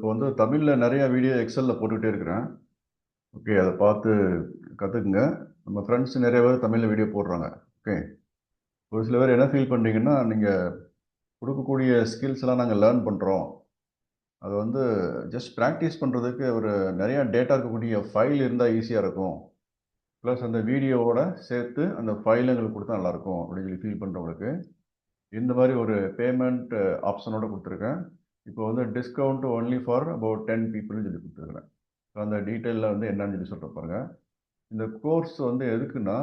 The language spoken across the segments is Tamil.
இப்போ வந்து தமிழில் நிறைய வீடியோ எக்ஸலில் போட்டுக்கிட்டே இருக்கிறேன். ஓகே, அதை பார்த்து கற்றுக்குங்க. நம்ம ஃப்ரெண்ட்ஸ் நிறைய பேர் தமிழில் வீடியோ போடுறாங்க. ஓகே, ஒரு சில பேர் என்ன ஃபீல் பண்ணுறீங்கன்னா, நீங்கள் கொடுக்கக்கூடிய ஸ்கில்ஸ் எல்லாம் நாங்கள் லேர்ன் பண்ணுறோம். அது வந்து ஜஸ்ட் ப்ராக்டிஸ் பண்ணுறதுக்கு ஒரு நிறையா டேட்டா இருக்கக்கூடிய ஃபைல் இருந்தால் ஈஸியாக இருக்கும். ப்ளஸ் அந்த வீடியோவோட சேர்த்து அந்த ஃபைல் எங்களுக்கு கொடுத்தா நல்லாயிருக்கும் அப்படின்னு சொல்லி ஃபீல் பண்ணுறவங்களுக்கு இந்த மாதிரி ஒரு பேமெண்ட் ஆப்ஷனோட கொடுத்துருக்கேன். இப்போ வந்து டிஸ்கவுண்ட் ஒன்லி ஃபார் அபவுட் 10 பீப்புள்னு சொல்லி கொடுத்துருக்குறேன். ஸோ அந்த டீட்டெயிலில் வந்து என்னன்னு சொல்லி சொல்கிற பாருங்க. இந்த கோர்ஸ் வந்து எதுக்குன்னா,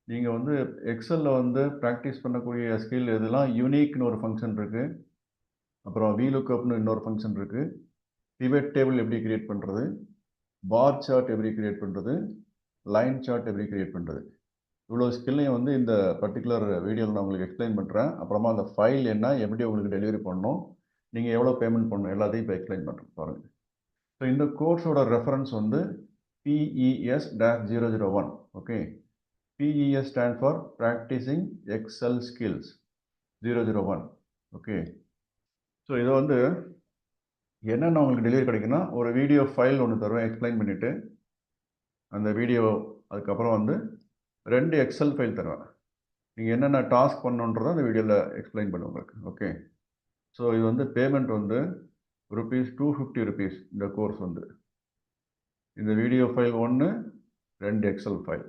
நீங்கள் வந்து எக்ஸலில் வந்து ப்ராக்டிஸ் பண்ணக்கூடிய ஸ்கில் எதுலாம் யூனிக்னு ஒரு ஃபங்க்ஷன் இருக்குது. அப்புறம் VLOOKUPனு இன்னொரு ஃபங்க்ஷன் இருக்குது. பிவட் டேபிள் எப்படி கிரியேட் பண்ணுறது, பார் சார்ட் எப்படி கிரியேட் பண்ணுறது, லைன் சார்ட் எப்படி கிரியேட் பண்ணுறது, இவ்வளோ ஸ்கில்லையும் வந்து இந்த பர்டிகுலர் வீடியோவில் நான் உங்களுக்கு எக்ஸ்பிளைன் பண்ணுறேன். அப்புறமா அந்த ஃபைல் என்ன, எப்படி உங்களுக்கு டெலிவரி பண்ணணும், நீங்கள் எவ்வளோ பேமெண்ட் பண்ணணும், எல்லாத்தையும் இப்போ எக்ஸ்பிளைன் பண்ணுறேன் பாருங்கள். ஸோ இந்த கோர்ஸோட ரெஃபரன்ஸ் வந்து PES-001. Okay, PES stand for practising excel skills 001. Okay, so இதை வந்து என்னென்ன உங்களுக்கு டெலிவரி கிடைக்குன்னா, ஒரு வீடியோ ஃபைல் ஒன்று தருவேன் எக்ஸ்பிளைன் பண்ணிவிட்டு. அந்த வீடியோ அதுக்கப்புறம் வந்து 2 எக்ஸல் ஃபைல் தருவேன். நீங்கள் என்னென்ன டாஸ்க் பண்ணணுன்றதை அந்த வீடியோவில் எக்ஸ்பிளைன் பண்ணுவேன் உங்களுக்கு. ஓகே, ஸோ இது வந்து பேமெண்ட் வந்து ₹250 இந்த கோர்ஸ் வந்து. இந்த வீடியோ ஃபைல் ஒன்று, 2 எக்ஸல் ஃபைல்,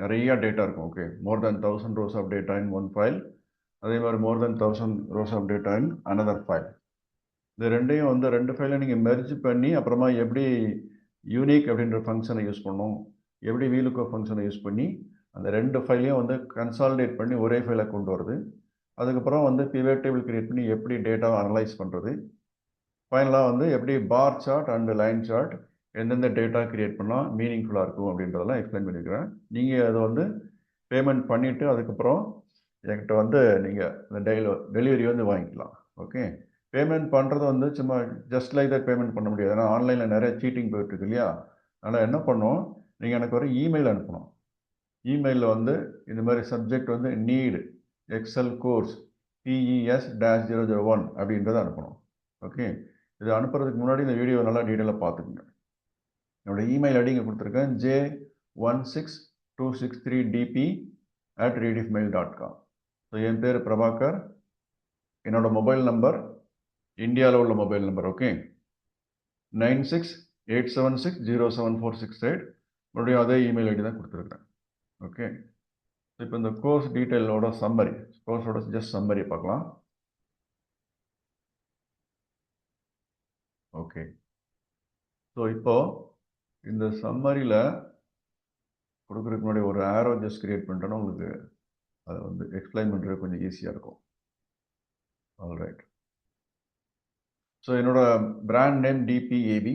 நிறையா டேட்டா இருக்கும். Okay, more than 1000 rows of data in one file. அதே மாதிரி more than 1000 rows of data in another file. இந்த ரெண்டையும் வந்து 2 ஃபைலை நீங்கள் மெர்ஜ் பண்ணி அப்புறமா எப்படி யூனிக் அப்படின்ற ஃபங்க்ஷனை யூஸ் பண்ணணும், எப்படி VLOOKUP ஃபங்க்ஷனை யூஸ் பண்ணி அந்த 2 ஃபைலையும் வந்து கன்சாலிடேட் பண்ணி ஒரே ஃபைலை கொண்டு வருது. அதுக்கப்புறம் வந்து பிவட் டேபிள் கிரியேட் பண்ணி எப்படி டேட்டாவை அனலைஸ் பண்ணுறது, ஃபைனலாக வந்து எப்படி bar chart and line chart எந்தெந்த டேட்டா கிரியேட் பண்ணால் மீனிங்ஃபுல்லாக இருக்கும் அப்படின்றதெல்லாம் எக்ஸ்பிளைன் பண்ணியிருக்கிறேன். நீங்கள் அதை வந்து பேமெண்ட் பண்ணிவிட்டு அதுக்கப்புறம் என்கிட்ட வந்து நீங்கள் இந்த டெலிவரி வந்து வாங்கிக்கலாம். ஓகே, பேமெண்ட் பண்ணுறது வந்து சும்மா ஜஸ்ட் லைக் தட் பேமெண்ட் பண்ண முடியாது. ஏன்னா ஆன்லைனில் நிறைய சீட்டிங் போயிட்டுருக்கு இல்லையா. அதனால் என்ன பண்ணணும், நீங்கள் எனக்கு ஒரு இமெயில் அனுப்பணும். இமெயிலில் வந்து இந்த மாதிரி சப்ஜெக்ட் வந்து நீட் எக்ஸல் கோர்ஸ் PES-001 அப்படின்றத அனுப்பணும். ஓகே, இது அனுப்புறதுக்கு முன்னாடி இந்த வீடியோ நல்லா டீட்டெயிலாக பார்த்துக்குங்க. என்னோட இமெயில் ஐடி இங்கே கொடுத்துருக்கேன், j16263dp@rediffmail.com. ஸோ என் பேர் பிரபாகர். என்னோட மொபைல் நம்பர் இந்தியாவில் உள்ள மொபைல் நம்பர். ஓகே, 9687607468. மறுபடியும் அதே இமெயில் ஐடி தான் கொடுத்துருக்குறேன். ஓகே, இப்போ இந்த கோர்ஸ் டீட்டெயிலோட சம்மரி, கோர்ஸோட ஜஸ்ட் சம்மரி பார்க்கலாம். ஓகே, ஸோ இப்போ இந்த சம்மரியில் கொடுக்குறதுக்கு முன்னாடி ஒரு ஆரோ ஜஸ்ட் கிரியேட் பண்ணிட்டோன்னா உங்களுக்கு அதை வந்து எக்ஸ்பிளைன் பண்ணுறது கொஞ்சம் ஈஸியாக இருக்கும். ஆல்ரைட், ஸோ என்னோட brand name DPAB,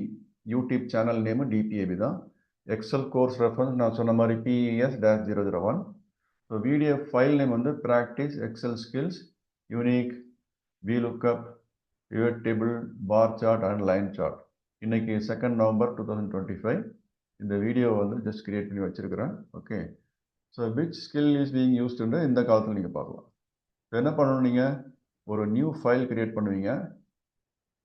YouTube channel name DPAB தான். எக்ஸல் கோர்ஸ் ரெஃபரன்ஸ் நான் சொன்ன மாதிரி PES-001. So video file name வந்து practice Excel skills unique VLOOKUP pivot table bar chart and line chart. இன்னைக்கு 2 November 2025. இந்த வீடியோ வந்து ஜஸ்ட் கிரியேட் பண்ணி வச்சிருக்கிறேன். Okay, so which skill is being யூஸ்டுன்னு இந்த காலத்தில் நீங்கள் பார்க்கலாம். என்ன பண்ணணும், நீங்கள் ஒரு நியூ ஃபைல் கிரியேட் பண்ணுவீங்க.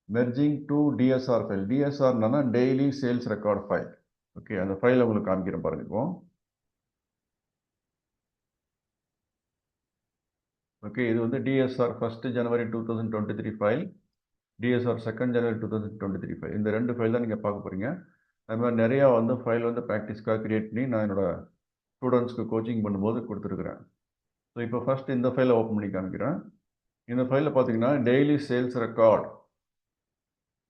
Merging to DSR file. DSRனா daily sales record file. Okay, அந்த ஃபைலை உங்களுக்கு காமிக்கிறேன் பாருங்க. இப்போ ஓகே, இது வந்து DSR 1 January 2023 file, DSR 2 January 2023 file. இந்த 2 ஃபைல் தான் நீங்கள் பார்க்க போகிறீங்க. அது மாதிரி நிறையா வந்து ஃபைல் வந்து ப்ராக்டிஸ்க்காக கிரியேட் பண்ணி நான் என்னோட ஸ்டூடெண்ட்ஸ்க்கு கோச்சிங் பண்ணும்போது கொடுத்துருக்குறேன். ஸோ இப்போ ஃபஸ்ட் இந்த ஃபைலை ஓப்பன் பண்ணி காமிக்கிறேன். இந்த ஃபைலில் பார்த்தீங்கன்னா டெய்லி சேல்ஸ் ரெக்கார்ட்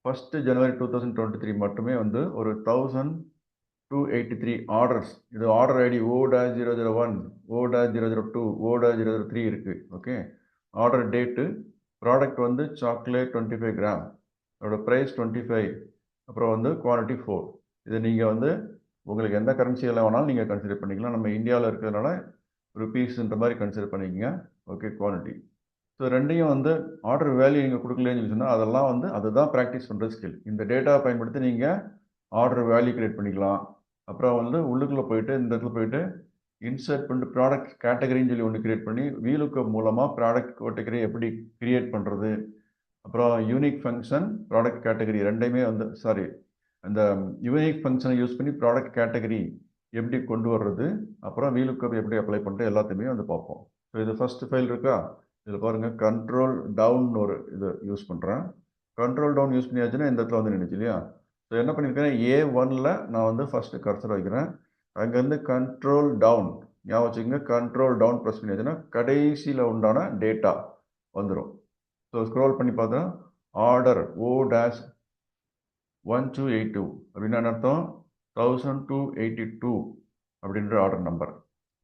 1 January 2023 மட்டுமே வந்து ஒரு 1283 ஆர்டர்ஸ். இது order ID O-001, O-002, O-003 இருக்குது. ஓகே, ஆர்டர் டேட்டு, ப்ராடக்ட் வந்து சாக்லேட் 25 கிராம், அதோட ப்ரைஸ் 25, அப்புறம் வந்து குவான்டிட்டி 4. இது நீங்கள் வந்து உங்களுக்கு எந்த கரன்சியில் வேணாலும் நீங்கள் கன்சிடர் பண்ணிக்கலாம். நம்ம இந்தியாவில் இருக்கிறதுனால ருபீஸ்ன்ற மாதிரி கன்சிடர் பண்ணிக்கங்க. Okay, quality. ஸோ ரெண்டையும் வந்து ஆர்டர் வேல்யூ நீங்கள் கொடுக்கலன்னு சொல்லி சொன்னால் அதெல்லாம் வந்து அதுதான் ப்ராக்டிஸ் பண்ணுற ஸ்கில். இந்த டேட்டாவை பயன்படுத்தி நீங்கள் ஆர்டர் வேல்யூ கிரியேட் பண்ணிக்கலாம். அப்புறம் வந்து உள்ளுக்குள்ளே போயிட்டு இந்த இடத்துல போயிட்டு இன்சர்ட் பண்ணிட்டு ப்ராடக்ட் கேட்டகரின்னு சொல்லி ஒன்று கிரியேட் பண்ணி VLOOKUP மூலமாக ப்ராடக்ட் கேட்டகரி எப்படி கிரியேட் பண்ணுறது, அப்புறம் யூனிக் ஃபங்க்ஷன் ப்ராடக்ட் கேட்டகரி ரெண்டையுமே வந்து அந்த யூனிக் ஃபங்க்ஷனை யூஸ் பண்ணி ப்ராடக்ட் கேட்டகரி எப்படி கொண்டு வர்றது, அப்புறம் வீலுக்கப் எப்படி அப்ளை பண்ணுறது எல்லாத்தையுமே வந்து பார்ப்போம். ஸோ இது ஃபஸ்ட்டு ஃபைல் இருக்கா, இதில் பாருங்கள் கண்ட்ரோல் டவுன் ஒரு இது யூஸ் பண்ணுறேன். கண்ட்ரோல் டவுன் யூஸ் பண்ணியாச்சுன்னா இந்த இடத்துல வந்து நினைச்சு இல்லையா. ஸோ என்ன பண்ணியிருக்கேன், A1ல் நான் வந்து ஃபஸ்ட்டு கர்சர் வைக்கிறேன். அங்கேருந்து கண்ட்ரோல் டவுன் ஞாபகம் வச்சுக்கோங்க, கண்ட்ரோல் டவுன் ப்ரெஸ் பண்ணியாச்சுன்னா கடைசியில் உண்டான டேட்டா வந்துடும். ஸோ ஸ்க்ரோல் பண்ணி பார்த்தா ஆர்டர் O-1282 அப்படின்னா அர்த்தம் 1282 அப்படின்ற ஆர்டர் நம்பர்.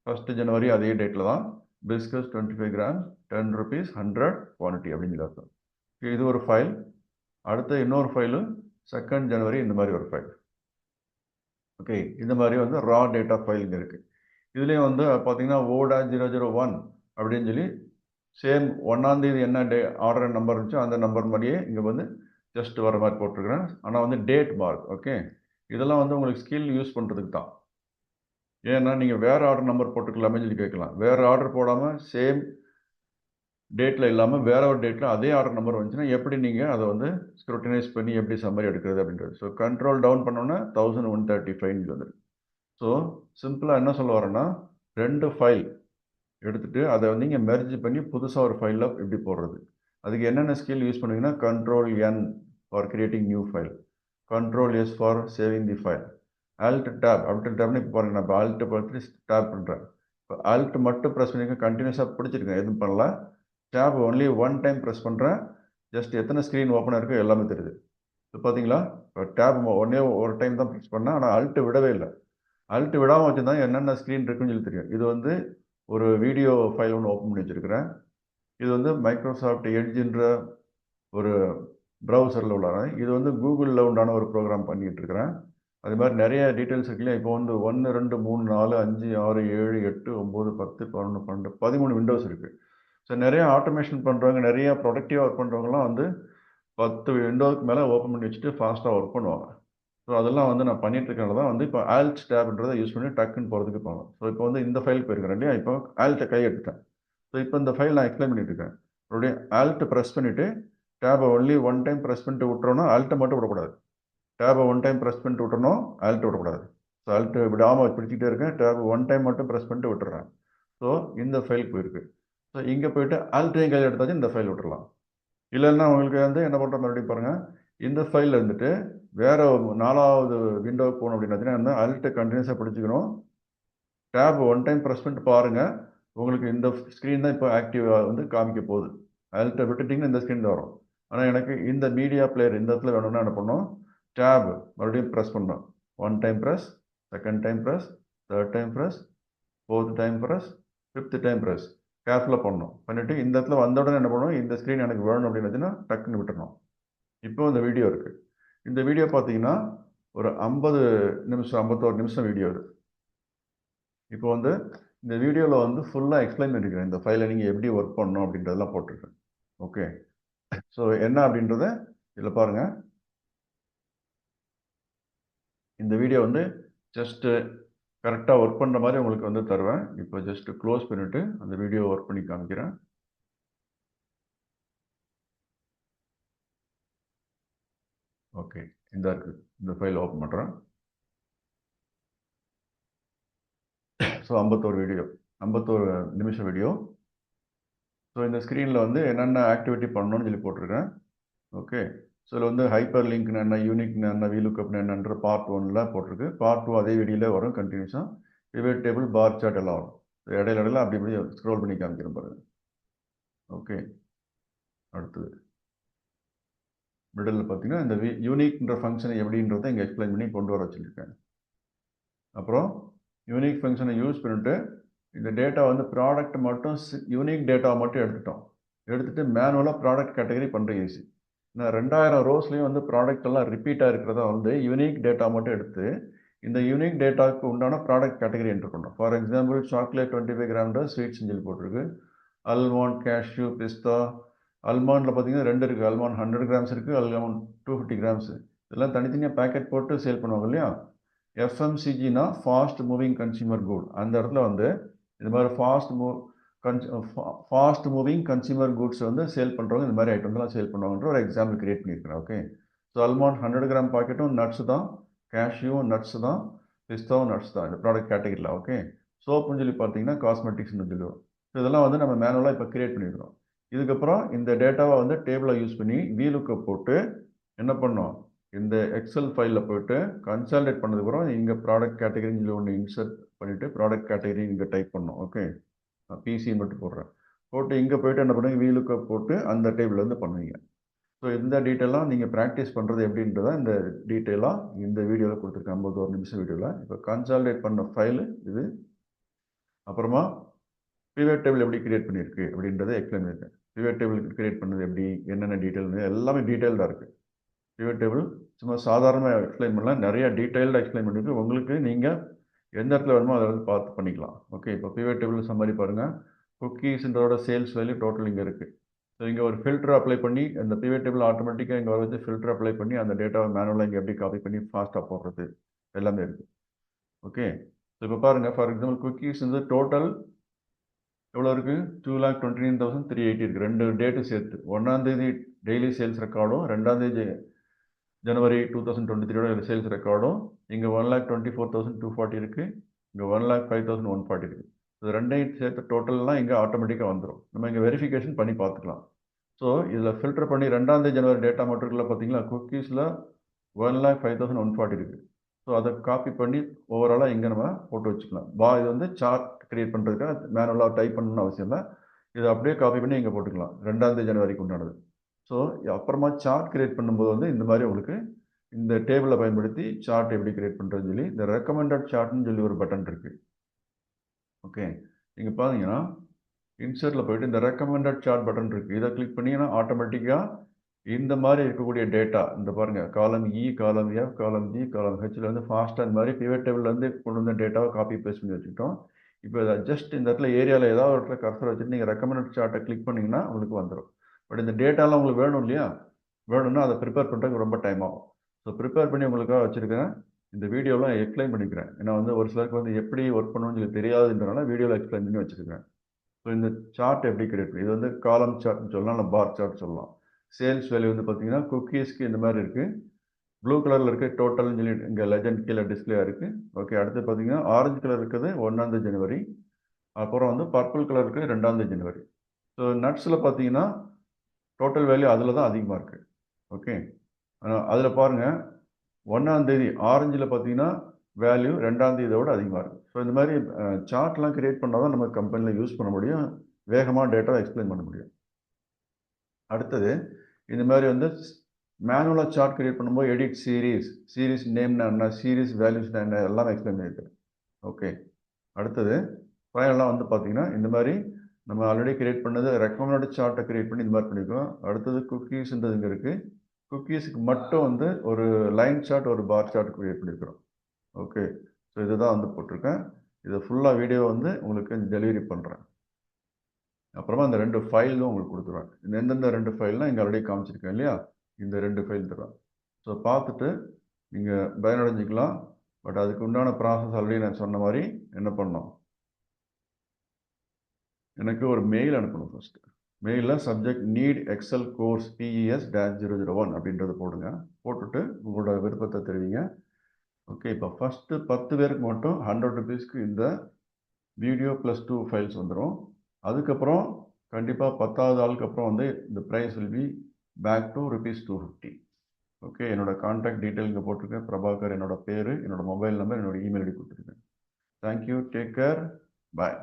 1 ஜனவரி அதே டேட்டில் தான் பிஸ்கஸ் 25 கிராம் 10 rupees 100 குவான்டிட்டி அப்படின்னு அர்த்தம். இது ஒரு ஃபைல். அடுத்து இன்னொரு ஃபைலு 2 ஜனவரி இந்த மாதிரி ஒரு ஃபைல். ஓகே, இந்த மாதிரி வந்து ரா டேட்டா ஃபைல் இங்கே இருக்குது. இதுலேயும் வந்து பார்த்தீங்கன்னா O-001 அப்படின்னு சொல்லி சேம் 1ஆம் தேதி என்ன ஆர்டர் நம்பர் இருந்துச்சோ அந்த நம்பர் மாதிரியே இங்கே வந்து ஜஸ்ட் வர மாதிரி போட்டிருக்கிறேன். ஆனால் வந்து டேட் மார்க். ஓகே, இதெல்லாம் வந்து உங்களுக்கு ஸ்கில் யூஸ் பண்ணுறதுக்கு தான். ஏன்னா நீங்கள் வேறு ஆர்டர் நம்பர் போட்டுக்கலாமே சொல்லி கேட்கலாம். வேறு ஆர்டர் போடாமல் சேம் டேட்டில் இல்லாமல் வேற ஒரு டேட்டில் அதே ஆர்டர் நம்பர் வந்துச்சுன்னா எப்படி நீங்கள் அதை வந்து ஸ்க்ரூட்டினைஸ் பண்ணி எப்படி சம்மரி எடுக்கிறது அப்படின்றது. ஸோ கண்ட்ரோல் டவுன் பண்ணோன்னா 1135 வந்துருக்கு. ஸோ சிம்பிளாக என்ன சொல்ல வரேன்னா, 2 ஃபைல் எடுத்துகிட்டு அதை வந்து இங்கே மெர்ஜ் பண்ணி புதுசாக ஒரு ஃபைலில் எப்படி போடுறது. அதுக்கு என்னென்ன ஸ்கில் யூஸ் பண்ணுவீங்கன்னா control N for creating new file, control S for saving the file, Alt Tab. Alt Tabனு இப்போ பாருங்கள், நான் இப்போ Alt பார்த்து டேப் பண்ணுறேன். இப்போ Alt மட்டும் ப்ரெஸ் பண்ணிக்க, கண்டினியூஸாக பிடிச்சிருக்கேன், எதுவும் பண்ணல. Tap only one time press பண்ணுறேன், ஜஸ்ட் எத்தனை ஸ்க்ரீன் ஓப்பனாக இருக்கோ எல்லாமே தெரியுது. இப்போ பார்த்தீங்களா, இப்போ டேப் ஒன்றே ஒரு டைம் தான் ப்ரெஸ் பண்ணேன், ஆனால் Alt விடவே இல்லை. Alt விடாமல் வச்சுருந்தா என்னென்ன ஸ்க்ரீன் இருக்குன்னு சொல்லி தெரியும். இது வந்து ஒரு வீடியோ ஃபைல் ஒன்று ஓப்பன் பண்ணி வச்சுருக்கிறேன். இது வந்து மைக்ரோசாஃப்ட் எட்ஜுன்ற ஒரு ப்ரௌசரில் உள்ளார. இது வந்து கூகுளில் உண்டான ஒரு ப்ரோக்ராம் பண்ணிகிட்டு இருக்கிறேன். அது மாதிரி நிறைய டீட்டெயில்ஸ் இருக்குல்லையா. இப்போ வந்து 1 2 3 4 5 6 7 8 9 10 11 12 13 விண்டோஸ் இருக்குது. ஸோ நிறைய ஆட்டோமேஷன் பண்ணுறவங்க, நிறைய ப்ரொடக்டிவாக ஒர்க் பண்ணுறவங்களாம் வந்து 10 விண்டோவுக்கு மேலே ஓப்பன் பண்ணி வச்சுட்டு ஃபாஸ்ட்டாக ஒர்க் பண்ணுவாங்க. ஸோ அதெல்லாம் வந்து நான் பண்ணிட்டு இருக்கிறது தான் வந்து இப்போ Alt Tabன்றதை யூஸ் பண்ணி டக்குன்னு போகிறதுக்கு போகலாம். ஸோ இப்போ வந்து இந்த ஃபைல் போயிருக்கிறேன் இல்லையா, இப்போ Alt கை எடுத்துட்டேன். ஸோ இப்போ இந்த ஃபைல் நான் எக்ஸ்பிளைன் பண்ணிட்டு இருக்கேன். மறுபடியும் Alt ப்ரெஸ் பண்ணிவிட்டு டேபை ஒன்லி ஒன் டைம் ப்ரெஸ் பண்ணிட்டு விட்டுறோன்னா, Alt மட்டும் விடக்கூடாது. டேபை ஒன் டைம் ப்ரெஸ் பண்ணிட்டு விட்டுறணும், Alt விடக்கூடாது. ஸோ Alt விடாமல் பிடிச்சிக்கிட்டே இருக்கேன், டேப் ஒன் டைம் மட்டும் ப்ரெஸ் பண்ணிட்டு விட்டுறேன். ஸோ இந்த ஃபைல் போயிருக்கு. ஸோ இங்கே போயிட்டு Alt-ஐயும் கையில் எடுத்தாச்சு, இந்த ஃபைல் விட்டுறலாம். இல்லைன்னா உங்களுக்கு வந்து என்ன பண்ணுற மறுபடியும் பாருங்கள், இந்த ஃபைலில் இருந்துட்டு வேறு 4வது விண்டோவுக்கு போகணும் அப்படின்னா Alt கண்டினியூஸாக பிடிச்சிக்கணும், டேப் ஒன் டைம் ப்ரெஸ் பண்ணிட்டு பாருங்கள், உங்களுக்கு இந்த ஸ்க்ரீன் தான் இப்போ ஆக்டிவாக வந்து காமிக்க போகுது. Alt விட்டுட்டிங்கன்னா இந்த ஸ்க்ரீன் தான் வரும். ஆனால் எனக்கு இந்த மீடியா பிளேயர் இந்த இடத்துல வேணும்னா என்ன பண்ணணும், டேப் மறுபடியும் ப்ரெஸ் பண்ணணும். One time press, second time press, third time press, fourth time press, fifth time press, கேர்ஃபுல்லாக பண்ணணும். பண்ணிவிட்டு இந்த இடத்துல வந்த உடனே என்ன பண்ணணும், இந்த ஸ்க்ரீன் எனக்கு வேணும் அப்படின்னா டக்குன்னு விட்டுறணும். இப்போ இந்த வீடியோ இருக்குது. இந்த வீடியோ பார்த்தீங்கன்னா ஒரு 50 நிமிஷம் 51 நிமிஷம் வீடியோ இது. இப்போ வந்து இந்த வீடியோவில் வந்து ஃபுல்லாக எக்ஸ்பிளைன் பண்ணியிருக்கிறேன். இந்த ஃபைலை நீங்கள் எப்படி ஒர்க் பண்ணணும் அப்படின்றதெல்லாம் போட்டிருக்கேன். ஓகே, ஸோ என்ன அப்படின்றத இதில் பாருங்கள். இந்த வீடியோ வந்து ஜஸ்ட்டு கரெக்டாக ஒர்க் பண்ணுற மாதிரி உங்களுக்கு வந்து தருவேன். இப்போ ஜஸ்ட்டு க்ளோஸ் பண்ணிவிட்டு அந்த வீடியோ ஒர்க் பண்ணி காமிக்கிறேன். ஓகே, இந்த இருக்குது, இந்த ஃபைல் ஓப்பன் பண்ணுறேன். ஸோ 51 வீடியோ, 51 நிமிஷம் வீடியோ. ஸோ இந்த ஸ்க்ரீனில் வந்து என்னென்ன ஆக்டிவிட்டி பண்ணணும்னு சொல்லி போட்டிருக்கேன். ஓகே, ஸோ இதில் வந்து ஹைப்பர் லிங்க்னு என்ன, யூனிக்னு என்ன, வீலுக்கப்னு என்னன்ற பார்ட் 1ல் போட்டிருக்கு. பார்ட் 2 அதே வீடியோவில் வரும் கண்டினியூஸாக. பிவட் டேபிள், பார் சார்ட் எல்லாம் வரும். இடையில அப்படி இப்படி ஸ்க்ரோல் பண்ணி காமிக்கிறேன் பாருங்க. ஓகே, அடுத்தது மிடில் பார்த்தீங்கன்னா இந்த யூனிக்ன்ற ஃபங்க்ஷனை எப்படின்றத இங்கே எக்ஸ்பிளைன் பண்ணி கொண்டு வர வச்சுருக்கேன். அப்புறம் யூனிக் ஃபங்க்ஷனை யூஸ் பண்ணிவிட்டு இந்த டேட்டா வந்து ப்ராடக்ட் மட்டும் யூனிக் டேட்டாவை மட்டும் எடுத்துகிட்டு மேனுவலாக ப்ராடக்ட் கேட்டகரி பண்ணுற ஈஸி. நான் 2000 ரோஸ்லேயும் வந்து ப்ராடக்ட் எல்லாம் ரிப்பீட்டாக இருக்கிறத வந்து யூனிக் டேட்டா மட்டும் எடுத்து இந்த யூனிக் டேட்டாவுக்கு உண்டான ப்ராடக்ட் கேட்டகரி என்ட்ரு பண்ணோம். For example chocolate 25 gram sweet செஞ்சு போட்டிருக்கு. Almond, cashew, pista. அல்மண்டில் பார்த்தீங்கன்னா 2 இருக்குது. அல்மண்ட் 100 கிராம்ஸ் இருக்குது, அல்மண்ட் 250 கிராம்ஸ். இதெல்லாம் தனித்தனியாக பேக்கெட் போட்டு சேல் பண்ணுவாங்க இல்லையா. FMCGனா ஃபாஸ்ட் மூவிங் கன்சியூமர் குட். அந்த இடத்துல வந்து இது மாதிரி fast fast moving consumer goods வந்து சேல் பண்ணுறவங்க இந்த மாதிரி ஐட்டம்லாம் சேல் பண்ணுவாங்கன்ற ஒரு எக்ஸாம்பிள் கிரியேட் பண்ணியிருக்கிறேன். Okay, so almond 100 gram பாக்கெட்டும் nuts தான், கேஷ்யூவும் நட்ஸ் தான், பிஸ்தாவும் நட்ஸ் தான் இந்த ப்ராடக்ட் கேட்டகரியில். ஓகே, சோப்புன்னு சொல்லி பார்த்தீங்கன்னா காஸ்மெட்டிக்ஸ்னு சொல்லுவோம். ஸோ இதெல்லாம் வந்து நம்ம மேனுவலாக இப்போ கிரியேட் பண்ணியிருக்கிறோம். இதுக்கப்புறம் இந்த டேட்டாவை வந்து டேபிளை யூஸ் பண்ணி வீலுக்கப் போட்டு என்ன பண்ணோம், இந்த எக்ஸல் ஃபைலில் போய்ட்டு கன்சாலிடேட் பண்ணதுக்கப்புறம் இங்கே ப்ராடக்ட் கேட்டகரின்னு சொல்லி ஒன்று இன்சர்ட் பண்ணிவிட்டு ப்ராடக்ட் கேட்டகரி இங்கே டைப் பண்ணோம். ஓகே, பிசின்னு மட்டும் போடுறேன். போட்டு இங்கே போய்ட்டு என்ன பண்ணுவீங்க, வீலுக்கப் போட்டு அந்த டேபிள் வந்து பண்ணுவீங்க. ஸோ இந்த டீட்டெயிலாக நீங்கள் ப்ராக்டிஸ் பண்ணுறது எப்படின்றத இந்த டீட்டெயிலாக இந்த வீடியோவில் கொடுத்துருக்கேன், 51 நிமிஷம் வீடியோவில். இப்போ கன்சாலிடேட் பண்ண ஃபைலு இது. அப்புறமா பிவட் டேபிள் எப்படி கிரியேட் பண்ணியிருக்கு அப்படின்றத எக்ஸ்பிளைன் பண்ணியிருக்கேன். பிவட் டேபிள் கிரியேட் பண்ணது எப்படி, என்னென்ன டீட்டெயில், எல்லாமே டீட்டெயில்டாக இருக்குது. பிவட் டேபிள் சும்மா சாதாரணமாக எக்ஸ்பிளைன் பண்ணலாம், நிறையா டீட்டெயில்டாக எக்ஸ்பிளைன் பண்ணியிருக்கு. உங்களுக்கு நீங்கள் எந்த இடத்துல வேணுமோ அதை வந்து பார்த்து பண்ணிக்கலாம். ஓகே, இப்போ பிவட் டேபிள் சம்மரி பாருங்கள். குக்கீஸ்ன்றோட சேல்ஸ் வேல்யூ டோட்டல் இங்கே இருக்குது. ஸோ இங்கே ஒரு ஃபில்டர் அப்ளை பண்ணி அந்த பிவட் டேபிள் ஆட்டோமேட்டிக்காக இங்கே வர வச்சு ஃபில்டர் அப்ளை பண்ணி அந்த டேட்டாவை மேனுவலாக இங்கே எப்படி காப்பி பண்ணி ஃபாஸ்ட்டாக போடுறது எல்லாமே இருக்குது. ஓகே, ஸோ இப்போ பாருங்கள், ஃபார் எக்ஸாம்பிள் குக்கீஸ் வந்து டோட்டல் எவ்வளோ இருக்குது, 2,29,380 இருக்குது. 2 டேட்டு சேர்த்து 1ஆம் தேதி டெய்லி சேல்ஸ் ரெக்கார்டும் 2ஆம் தேதி ஜனவரி 2023 சேல்ஸ் ரெக்கார்டும் இங்கே 1,24,240 இருக்குது, இங்கே 1,05,140 இருக்குது. இது ரெண்டையும் சேர்த்து டோட்டல்லாம் இங்கே ஆட்டோமேட்டிக்காக வந்துடும். நம்ம இங்கே வெரிஃபிகேஷன் பண்ணி பார்த்துக்கலாம். ஸோ இதில் ஃபில்டர் பண்ணி 2ஆம் தேதி ஜனவரி டேட்டா மட்டும் இருக்குல்ல, பார்த்தீங்களா, குக்கீஸில் 1,05,140 இருக்குது. ஸோ அதை காப்பி பண்ணி ஓவராலாக இங்கே நம்ம போட்டு வச்சுக்கலாம். இது வந்து சார்ட் கிரியேட் பண்ணுறதுக்காக மேனுவலாக டைப் பண்ணணும்னு அவசியம் இல்லை. இதை அப்படியே காப்பி பண்ணி இங்கே போட்டுக்கலாம், 2ஆம் தேதி ஜனவரிக்கு உண்டானது. ஸோ அப்புறமா சார்ட் கிரியேட் பண்ணும்போது வந்து இந்த மாதிரி உங்களுக்கு இந்த டேபிளை பயன்படுத்தி சார்ட் எப்படி கிரியேட் பண்ணுறதுன்னு சொல்லி இந்த ரெக்கமெண்டட் சார்ட்னு சொல்லி ஒரு பட்டன் இருக்குது. ஓகே, நீங்கள் பார்த்தீங்கன்னா இன்சர்ட்டில் போய்ட்டு இந்த ரெக்கமெண்டட் சார்ட் பட்டன் இருக்குது. இதை கிளிக் பண்ணிங்கன்னா ஆட்டோமேட்டிக்காக இந்த மாதிரி இருக்கக்கூடிய டேட்டா இந்த பாருங்கள், காலம் இ, காலம் எஃப், காலம் ஜி, காலம் ஹெச்சில் வந்து ஃபாஸ்ட்டாக இந்த மாதிரி பிவட் டேபிள்லேருந்து கொண்டு வந்த டேட்டாவை காப்பி பேஸ்ட் பண்ணி வச்சுக்கிட்டோம். இப்போ இதை ஜஸ்ட் இந்த இடத்துல ஏரியாவில் ஏதாவது ஒரு இடத்துல கர்சர் வச்சுட்டு நீங்கள் ரெக்கமெண்டட் சார்ட்டை கிளிக் பண்ணிங்கன்னா உங்களுக்கு வந்துடும். பட் இந்த டேட்டாலாம் உங்களுக்கு வேணும் இல்லையா, வேணும்னா அதை ப்ரிப்பேர் பண்ணுறதுக்கு ரொம்ப டைம் ஆகும். ஸோ ப்ரிப்பேர் பண்ணி உங்களுக்காக வச்சுருக்கேன். இந்த வீடியோலாம் எக்ஸ்பிளைன் பண்ணிக்கிறேன். ஏன்னா வந்து ஒரு சிலருக்கு வந்து எப்படி ஒர்க் பண்ணணும்னு சொல்லி தெரியாதுன்றனால வீடியோவில் எக்ஸ்பிளைன் பண்ணி வச்சுருக்கேன். ஸோ இந்த சார்ட் எப்படி கிரியேட் பண்ணி, இது வந்து காலம் சார்ட்னு சொல்லலாம், இல்லை பார் சார்ட் சொல்லலாம். சேல்ஸ் வேல்யூ வந்து பார்த்தீங்கன்னா குக்கீஸ்க்கு இந்த மாதிரி இருக்குது. ப்ளூ கலரில் இருக்குது டோட்டல்னு சொல்லி இங்கே லெஜண்ட் கீழே டிஸ்பிளே இருக்குது. ஓகே, அடுத்து பார்த்தீங்கன்னா ஆரஞ்சு கலர் இருக்குது 1ஆம் தேதி ஜனவரி, அப்புறம் வந்து பர்பிள் கலர் இருக்குது 2ஆம் தேதி ஜனவரி. ஸோ நட்ஸில் பார்த்தீங்கன்னா டோட்டல் வேல்யூ அதில் தான் அதிகமாக இருக்குது. ஓகே, அதில் பாருங்கள் 1ஆம் தேதி ஆரஞ்சில் பார்த்தீங்கன்னா வேல்யூ 2ஆம் தேதியோட அதிகமாக இருக்குது. ஸோ இந்த மாதிரி சார்ட்லாம் கிரியேட் பண்ணால் தான் நம்ம கம்பெனியில் யூஸ் பண்ண முடியும், வேகமாக டேட்டாவை எக்ஸ்பிளைன் பண்ண முடியும். அடுத்தது இந்த மாதிரி வந்து மேனுவலாக சார்ட் கிரியேட் பண்ணும்போது எடிட் சீரீஸ் நேம்னா என்ன, சீரீஸ் வேல்யூஸ்னா என்ன, எல்லாமே எக்ஸ்பிளைன் பண்ணியிருக்கு. ஓகே, அடுத்தது ஃபைனலாக வந்து பார்த்தீங்கன்னா இந்த மாதிரி நம்ம ஆல்ரெடி கிரியேட் பண்ணது ரெக்கமெண்டட் சார்ட்டை கிரியேட் பண்ணி இந்த மாதிரி பண்ணியிருக்கோம். அடுத்தது குக்கீஸ்ன்றது இங்கே இருக்குது. குக்கீஸுக்கு மட்டும் வந்து ஒரு லைன் சார்ட் ஒரு பார் சார்ட் கிரியேட் பண்ணியிருக்கிறோம். ஓகே, ஸோ இதுதான் வந்து போட்டிருக்கேன். இதை ஃபுல்லாக வீடியோ வந்து உங்களுக்கு டெலிவரி பண்ணுறேன். அப்புறமா அந்த 2 ஃபைலும் உங்களுக்கு கொடுத்துருவேன். இந்த எந்தெந்த 2 ஃபைல்னால் இங்கே ஆல்ரெடி காமிச்சிருக்கேன் இல்லையா, இந்த 2 ஃபைல் தருவேன். ஸோ பார்த்துட்டு நீங்கள் பயனடைஞ்சிக்கலாம். பட் அதுக்கு உண்டான ப்ராசஸ் ஆல்ரெடி நான் சொன்ன மாதிரி என்ன பண்ணணும், எனக்கு ஒரு மெயில் அனுப்பணும். ஃபஸ்ட்டு மெயிலில் subject NEET XL course PES-001 அப்படின்றத போடுங்க. போட்டுட்டு உங்களோட விருப்பத்தை தெரிவிங்க. ஓகே, இப்போ ஃபஸ்ட்டு 10 பேருக்கு மட்டும் 100 ருபீஸ்க்கு இந்த வீடியோ ப்ளஸ் 2 ஃபைல்ஸ் வந்துடும். அதுக்கப்புறம் கண்டிப்பாக 10வது ஆளுக்கு அப்புறம் வந்து இந்த price will be back to ₹250. Okay, என்னோடய கான்டாக்ட் டீட்டெயில் இங்கே போட்டிருக்கேன், பிரபாகர் என்னோடய பேர், என்னோடய மொபைல் நம்பர், என்னோடய இமெயில் ஐடி கொடுத்துருக்கேன். தேங்க்யூ, டேக் கேர், பாய்.